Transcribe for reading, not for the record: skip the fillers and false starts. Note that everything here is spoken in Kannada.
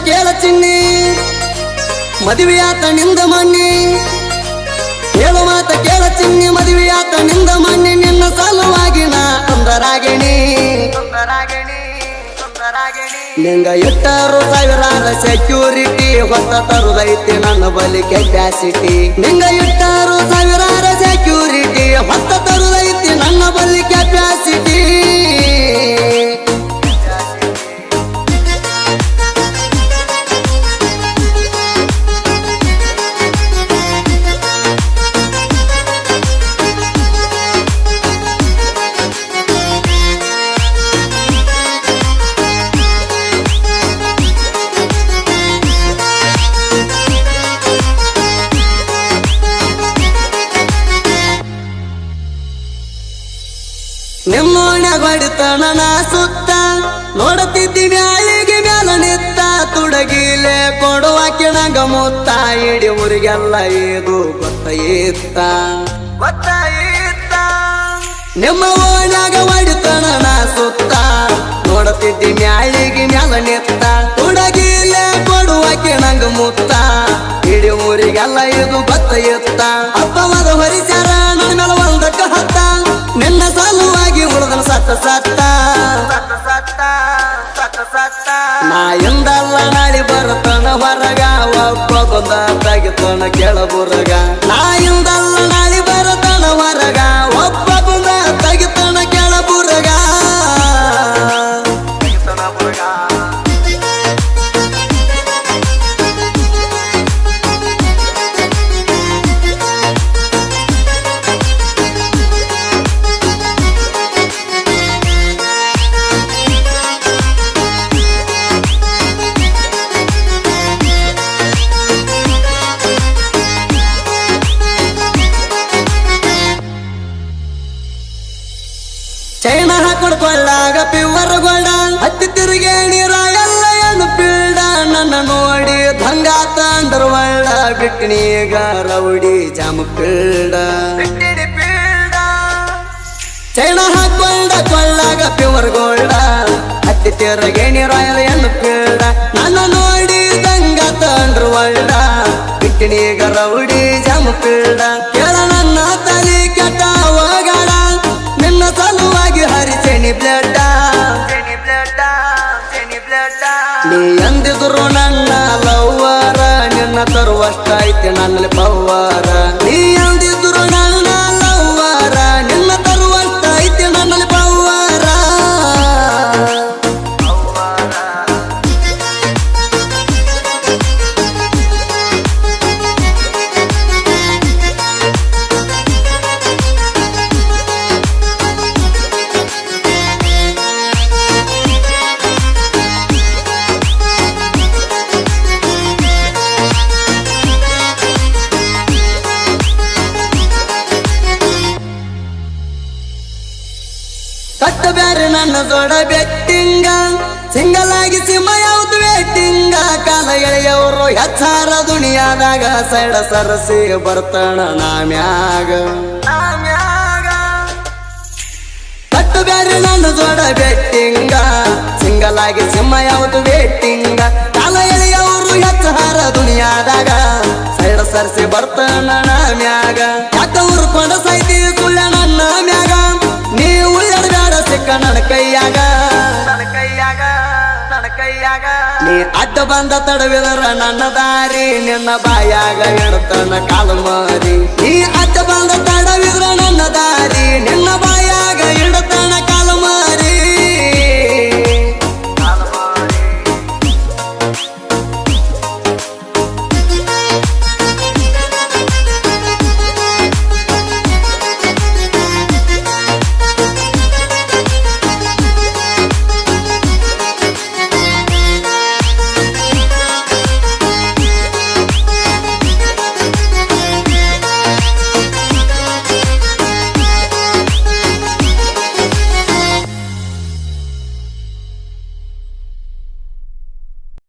ಕೇಳ ಚಿನ್ನಿ ಮದುವೆಯಾತ ನಿಂದ ಮಣ್ಣಿ ಹೇಳು ಮಾತ ಕೇಳ ಚಿನ್ನಿ ಮದುವೆಯಾತ ನಿಂದ ಮಣ್ಣಿ ನಿನ್ನ ಸಲುವಾಗಿ ನಾ ತೊಂದರಾಗಿಣಿ ನಿಂಗ ಇಟ್ಟರು ಸಾವಿರಾರ ಸೆಕ್ಯೂರಿಟಿ ಹೊತ್ತ ತರುದೈತಿ ನನ್ನ ಬಲಿ ಕೆಪಾಸಿಟಿ ನಿಂಗ ಇಟ್ಟರು ಸಾವಿರಾರ ಸೆಕ್ಯೂರಿಟಿ ಹೊತ್ತ ತರುದೈತಿ ನನ್ನ ಬಲಿ ಕೆಪಾಸಿಟಿ ನಿಮ್ಮೋಣ್ಯಾಗ ಹೊಡಿತಣ ನಾ ಸುತ್ತ ನೋಡುತ್ತಿದ್ದಿ ಮ್ಯಾಳಿಗೆ ಮ್ಯಾಲ ನಿತ್ತ ತುಡಗಿಲೆ ಕೊಡುವಾಕಿ ನಂಗ ಮುತ್ತ ಇಡೀ ಊರಿಗೆಲ್ಲ ಇದು ಗೊತ್ತಾಯಿತ್ತ ನಿಮ್ಮ ಓಣ್ಯಾಗ ಹೊಡಿತಣ ನಾ ಸುತ್ತ ನೋಡುತ್ತಿದ್ದಿ ಮ್ಯಾಳಿಗೆ ಮ್ಯಾಲ ನಿತ್ತ ತುಡಗಿಲೆ ಕೊಡುವಾಕಿ ನಂಗ ಮುತ್ತ ಇಡೀ ಊರಿಗೆಲ್ಲ ಇದು ಗೊತ್ತಾಯಿತ್ತ ಅಪ್ಪವಾದ ಹೊರಿಸ್ಯಾರ ನನ್ನ ಮೇಲೆ ಒಂದಕ್ಕ ಹತ್ತ ನಿನ್ನ ಸಲುವಾಗಿ ಉಳಿದನ ಸತ್ತ ನಾ ಎಂದಲ್ಲ ನಾಳಿ ಬರತನ ಹೊರಗ ಒಬ್ಬ ಬಂದ ತೆಗಿತನ ಕೆಳಬುರಗ ನಾ ಎಂದಲ್ಲ ನಾಳಿ ಬರತನ ಹೊರಗ ಒಬ್ಬ ಬಂದ ತೆಗಿತನ ಕೆಳಬುರಗ ಚೈನ ಹಾಕೊಡ್ಕೊಳ್ಳಾಗ ಪಿವರ್ ಗೋಡ ಹತ್ತಿ ತಿರುಗಿ ನೀರ ಎಲ್ಲ ಏನು ಪೀಡ ನನ್ನ ನೋಡಿ ದಂಗಾತ ಅಂಡರ್ವರ್ಲ್ಡ ಬಿಟ್ಟಿನೀಗ ರೌಡಿ ಜಾಮ ಪೀಡ ಚೈನ ಹಾಕೊಳ್ಳಾಗ ಪಿವರ್ ಗೋಲ್ಡ ಹತ್ತಿ ತಿರುಗಿ ನೀರ ಎಲ್ಲ ಪೀಡ ನನ್ನ ನೋಡಿ ದಂಗಾತ ಅಂಡರ್ವರ್ಲ್ಡ ಬಿಟ್ಟಿನೀಗ ರೌಡಿ ಜಾಮ ಪೀಡ ಕೇಳ ನನ್ನ ತಲೆ ಕೆಟ್ಟ ಹೋಗಾಡ ನಿನ್ನ ಸಲುವಾಗಿ ಹರಿಸೆನಿ ಬ್ಲಡ್ ನೀ ಎಂದಿದ್ರು ನನ್ನ ಲವ್ವರ ನಿನ್ನ ತರುವಷ್ಟ ಐತಿ ನನ್ನಲ್ಲಿ ಪವ್ವರ ನೀ ಎಂದಿದ್ರು ನನ್ನ ಲವ್ವರ ನಿನ್ನ ತರುವಷ್ಟ ಐತಿ ನನ್ನಲ್ಲಿ ಪವ್ವರ ಕಟ್ಟ ಬ್ಯಾರೆ ನನ್ನ ದೊಡ್ಡ ಬೆಟ್ಟಿಂಗ ಸಿಂಗಲ್ ಆಗಿ ಸಿಂಹ ಯಾವ್ದು ವೇಟಿಂಗ ಕಾಲ ಎಳೆಯವರು ಹೆಚ್ಚಾರ ದುನಿಯಾದಾಗ ಸೈಡ ಸರಸಿ ಬರ್ತಾನ ನಾಮ್ಯಾಗ ಕಟ್ಟ ಬ್ಯಾರೆ ನನ್ನ ದೊಡ್ಡ ಬೆಟ್ಟಿಂಗ ಸಿಂಗಲ್ ಆಗಿ ಸಿಂಹ ಯಾವ್ದು ವೇಟಿಂಗ ಕಾಲ ಎಳೆಯವರು ಹೆಚ್ಚಾರ ದುನಿಯಾದಾಗ ಸೈಡ ಸರಸಿ ಬರ್ತಾನ ನಾಮ್ಯಾಗ ಯಾಕ ಉರ್ಕೊಂಡ ಸೈತಿ ಸುಳ್ಳ ನನ್ನ ಮ್ಯಾಗ ನೀವು ಎಡಗಾಡ ಸಿಕ್ಕ ನನ್ನ ಕೈಯಾಗ ನೀ ಅಡ್ಡ ಬಂದ ತಡವಿದರ ನನ್ನ ದಾರಿ ನಿನ್ನ ಬಾಯಾಗ ಇಡ್ತಾನ ಕಾಲು ಮಾರಿ ನೀ ಅಡ್ಡ ಬಂದ ತಡವಿದ್ರ ನನ್ನ ದಾರಿ ನಿನ್ನ ಬಾಯ